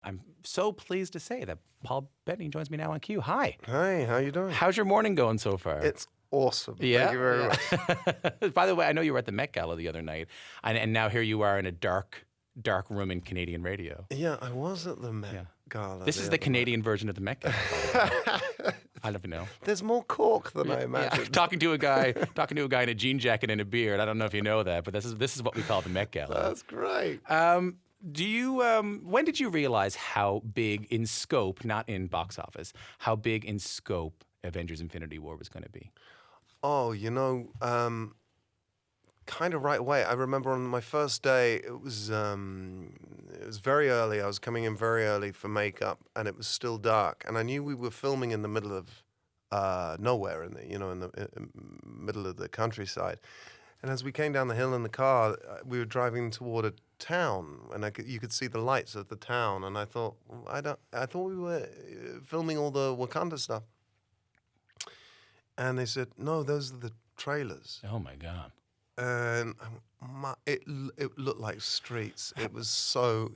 I'm so pleased to say that Paul Bettany joins me now on Q. Hi. Hi, how you doing? How's your morning going so far? It's awesome. Yeah? Thank you very much. By the way, I know you were at the Met Gala the other night, and now here you are in a dark room in Canadian radio. Yeah, I was at the Met Gala. This is the Canadian version of the Met Gala. I never know. There's more cork than I imagined. Yeah. Talking to a guy in a jean jacket and a beard. I don't know if you know that, but this is what we call the Met Gala. That's great. Do you? When did you realize how big in scope, not in box office, how big in scope Avengers: Infinity War was going to be? Oh, kind of right away. I remember on my first day, it was very early. I was coming in very early for makeup, and it was still dark. And I knew we were filming in the middle of nowhere, in the middle of the countryside. And as we came down the hill in the car, we were driving toward a town, and you could see the lights of the town. And I thought, I thought we were filming all the Wakanda stuff. And they said, no, those are the trailers. Oh my God! And it looked like streets. It was so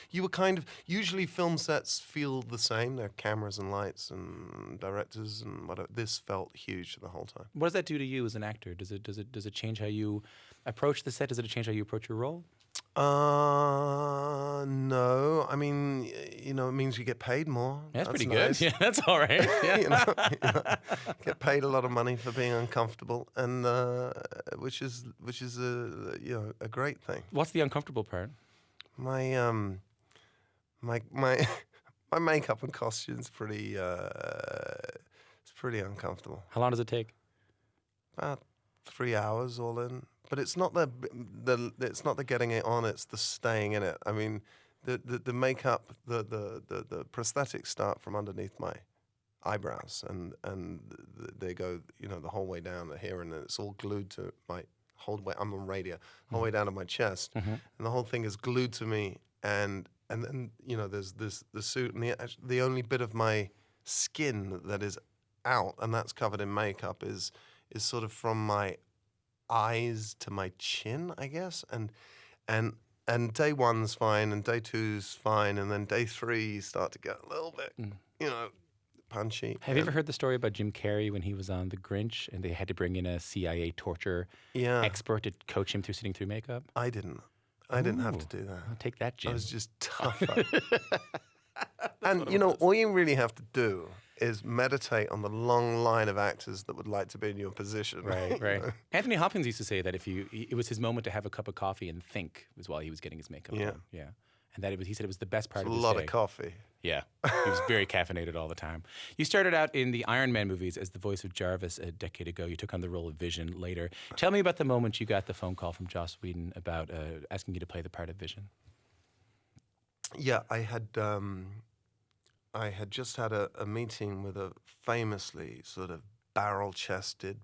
you were kind of, usually film sets feel the same. There are cameras and lights and directors and whatever. This felt huge the whole time. What does that do to you as an actor? Does it change how you approach the set? Does it change how you approach your role? No. I mean, it means you get paid more. That's pretty nice. good. Yeah, that's all right. Yeah. Get paid a lot of money for being uncomfortable, and which is a great thing. What's the uncomfortable part? My my makeup and costume's pretty it's pretty uncomfortable. How long does it take? About 3 hours all in. But it's not it's not the getting it on, it's the staying in it. I mean, the makeup, the prosthetics start from underneath my eyebrows, and they go the whole way down to here, and it's all glued to my whole way. I'm on radio, whole way down to my chest, and the whole thing is glued to me. And then there's the suit, and the only bit of my skin that is out, and that's covered in makeup, is sort of from my eyes to my chin, I guess, and day one's fine, and day two's fine, and then day three you start to get a little bit, punchy. Have you ever heard the story about Jim Carrey when he was on The Grinch, and they had to bring in a CIA torture expert to coach him through sitting through makeup? I didn't have to do that. I'll take that, Jim. I was just tougher. And all you really have to do is meditate on the long line of actors that would like to be in your position. Right. Anthony Hopkins used to say that it was his moment to have a cup of coffee and think was while he was getting his makeup on. Yeah. And that he said it was the best part of his day. A lot of coffee. Yeah. He was very caffeinated all the time. You started out in the Iron Man movies as the voice of Jarvis a decade ago. You took on the role of Vision later. Tell me about the moment you got the phone call from Joss Whedon about asking you to play the part of Vision. Yeah, I had just had a meeting with a famously sort of barrel-chested,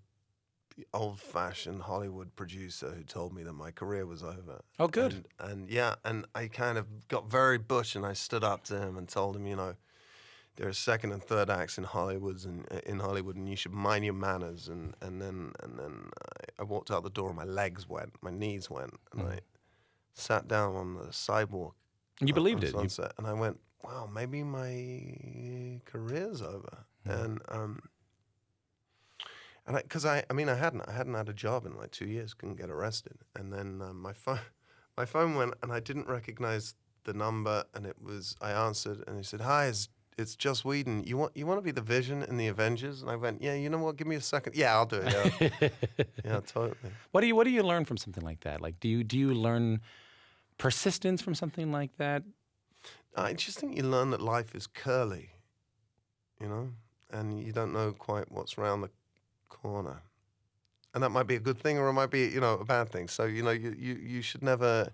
old-fashioned Hollywood producer who told me that my career was over. Oh, good. And I kind of got very butch, and I stood up to him and told him, there are second and third acts in Hollywood, and you should mind your manners. And then I walked out the door, and my legs went, my knees went, and I sat down on the sidewalk. And you believed it. Sunset, and I went, wow, maybe my career's over. And because I hadn't had a job in like 2 years, couldn't get arrested. And then my phone went, and I didn't recognize the number, and I answered, and he said, hi, it's Joss Whedon. You want to be the Vision in the Avengers? And I went, yeah, you know what? Give me a second. Yeah, I'll do it. Yeah, yeah, totally. What do you learn from something like that? Like, do you learn persistence from something like that? I just think you learn that life is curly, and you don't know quite what's around the corner. And that might be a good thing, or it might be, a bad thing. So, you should never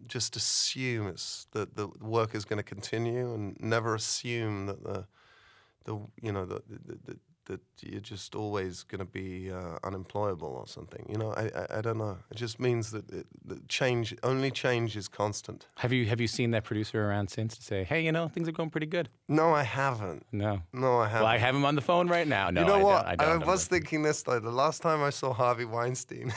just assume that the work is going to continue, and never assume that that you're just always going to be unemployable or something. I don't know. It just means that change is constant. Have you seen that producer around since to say, hey, things are going pretty good? No, I haven't. No, I haven't. Well, I have him on the phone right now. No, you know what? I don't. I was thinking this, though. The last time I saw Harvey Weinstein,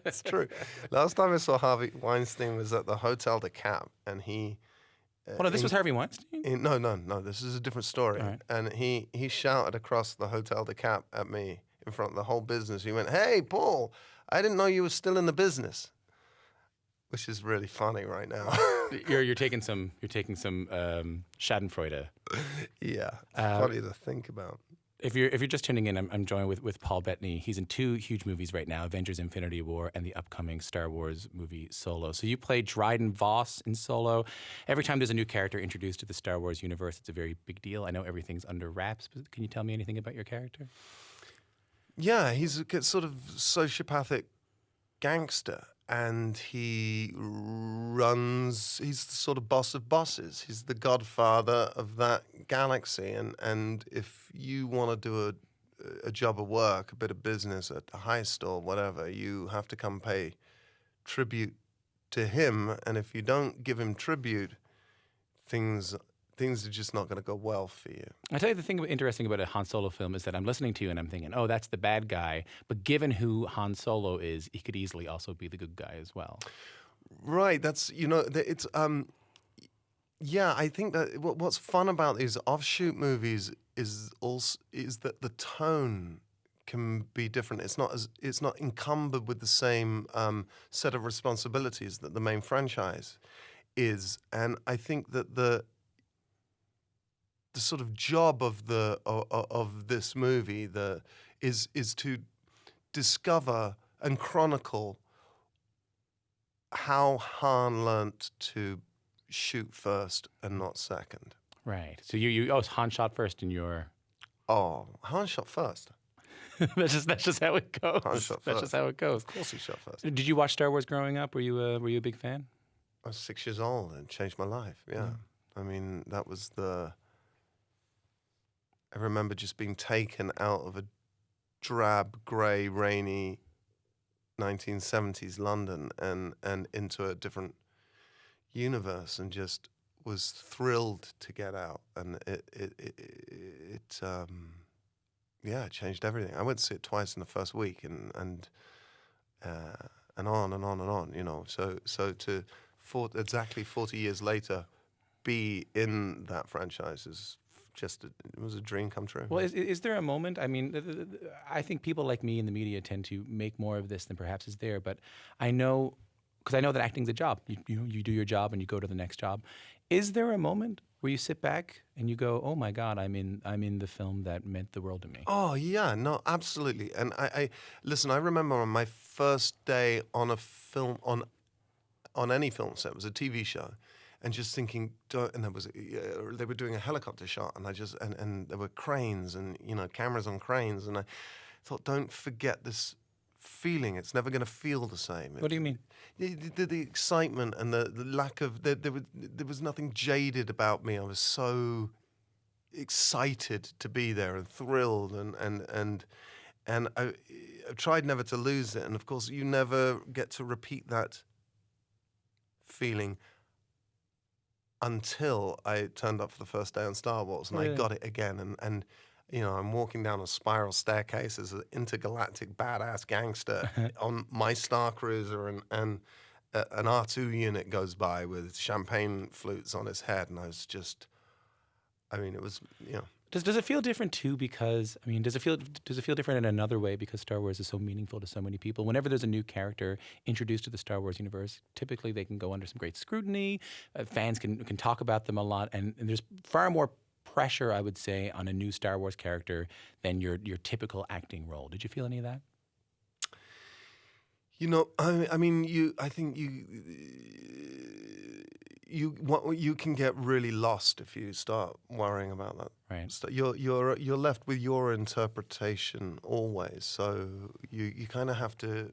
It's true. Last time I saw Harvey Weinstein was at the Hotel de Cap, and he. Hold on, this was Harvey Weinstein? No. This is a different story. All right. And he shouted across the Hotel de Cap at me in front of the whole business. He went, "Hey, Paul, I didn't know you were still in the business," which is really funny right now. You're taking some Schadenfreude. Yeah, it's funny to think about. If you're just tuning in, I'm joined with Paul Bettany. He's in two huge movies right now: Avengers: Infinity War and the upcoming Star Wars movie Solo. So you played Dryden Voss in Solo. Every time there's a new character introduced to the Star Wars universe, it's a very big deal. I know everything's under wraps, but can you tell me anything about your character? Yeah, he's a sort of sociopathic gangster, and he's the sort of boss of bosses. He's the godfather of that galaxy, and if you want to do a job of work, a bit of business at a heist or whatever, you have to come pay tribute to him, and if you don't give him tribute, things are just not going to go well for you. I tell you, the thing interesting about a Han Solo film is that I'm listening to you and I'm thinking, oh, that's the bad guy. But given who Han Solo is, he could easily also be the good guy as well. Right. That's, it's, yeah, I think that what's fun about these offshoot movies is that the tone can be different. It's not encumbered with the same set of responsibilities that the main franchise is. And I think that the sort of job of this movie is to discover and chronicle how Han learnt to shoot first and not second. Right. So Han shot first in your... Oh, Han shot first. that's just how it goes. Han shot first. That's just how it goes. Of course he shot first. Did you watch Star Wars growing up? Were you a big fan? I was 6 years old and it changed my life, yeah. I mean, that was I remember just being taken out of a drab, grey, rainy 1970s London and into a different universe, and just was thrilled to get out. And it changed everything. I went to see it twice in the first week, and on and on and on. So to exactly 40 years later, be in that franchise is just it was a dream come true. Well, is there a moment? I mean, I think people like me in the media tend to make more of this than perhaps is there. But I know, because I know that acting's a job. You do your job and you go to the next job. Is there a moment where you sit back and you go, "Oh my God, I'm in the film that meant the world to me"? Oh yeah, no, absolutely. And I listen. I remember on my first day on a film on any film set, it was a TV show. And just thinking, and they were doing a helicopter shot, and and there were cranes and cameras on cranes, and I thought, don't forget this feeling. It's never going to feel the same. What do you mean? The excitement and the lack of there was nothing jaded about me. I was so excited to be there and thrilled, and I tried never to lose it. And of course, you never get to repeat that feeling until I turned up for the first day on Star Wars, and I got it again. And I'm walking down a spiral staircase as an intergalactic badass gangster on my Star Cruiser, and an R2 unit goes by with champagne flutes on his head, and I was just, it was, Does it feel different too? Because does it feel different in another way because Star Wars is so meaningful to so many people? Whenever there's a new character introduced to the Star Wars universe, typically they can go under some great scrutiny. Fans can talk about them a lot, and there's far more pressure, I would say, on a new Star Wars character than your typical acting role. Did you feel any of that? I think you can get really lost if you start worrying about that. Right. So you're left with your interpretation always. So you kind of have to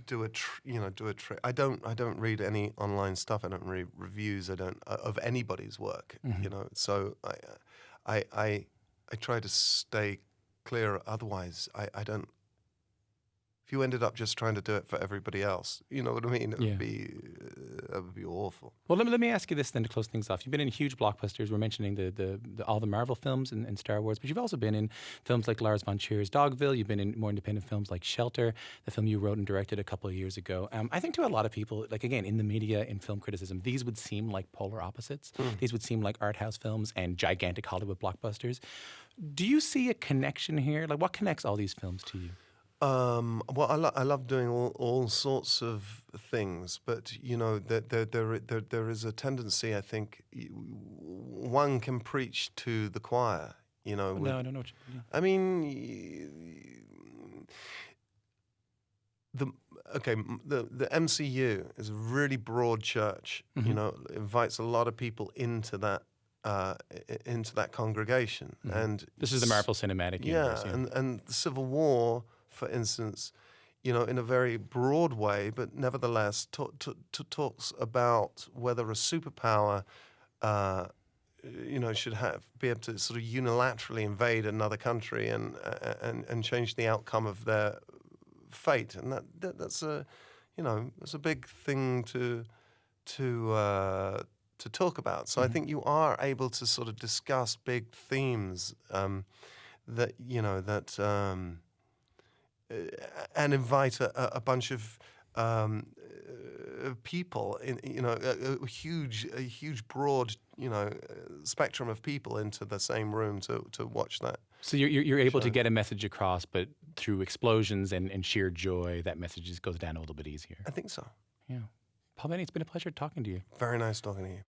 do a trick. I don't read any online stuff. I don't read reviews. I don't of anybody's work. Mm-hmm. So I try to stay clear. Otherwise, I don't if you ended up just trying to do it for everybody else, you know what I mean? It Yeah. would be that would be awful. Well, let me ask you this then to close things off. You've been in huge blockbusters. We're mentioning all the Marvel films and Star Wars, but you've also been in films like Lars von Trier's Dogville. You've been in more independent films like Shelter, the film you wrote and directed a couple of years ago. I think to a lot of people, like again, in the media, in film criticism, these would seem like polar opposites. These would seem like art house films and gigantic Hollywood blockbusters. Do you see a connection here? Like, what connects all these films to you? Well, I love doing all sorts of things, but you know, there is a tendency. I think one can preach to the choir. You know, No, I don't know what you mean. I mean, the MCU is a really broad church. You know, invites a lot of people into that congregation, and This is the Marvel Cinematic Universe. yeah, and the Civil War, for instance, you know, in a very broad way, but nevertheless talks about whether a superpower, you know, should be able to sort of unilaterally invade another country and change the outcome of their fate, and that's a, you know, that's a big thing to talk about. So I think you are able to sort of discuss big themes that, you know, that. And invite a bunch of people in, you know, a huge broad, you know, spectrum of people into the same room to watch that. So you're able to get a message across, but through explosions and sheer joy, that message just goes down a little bit easier. I think so. Yeah. Paul Bettany, it's been a pleasure talking to you. Very nice talking to you.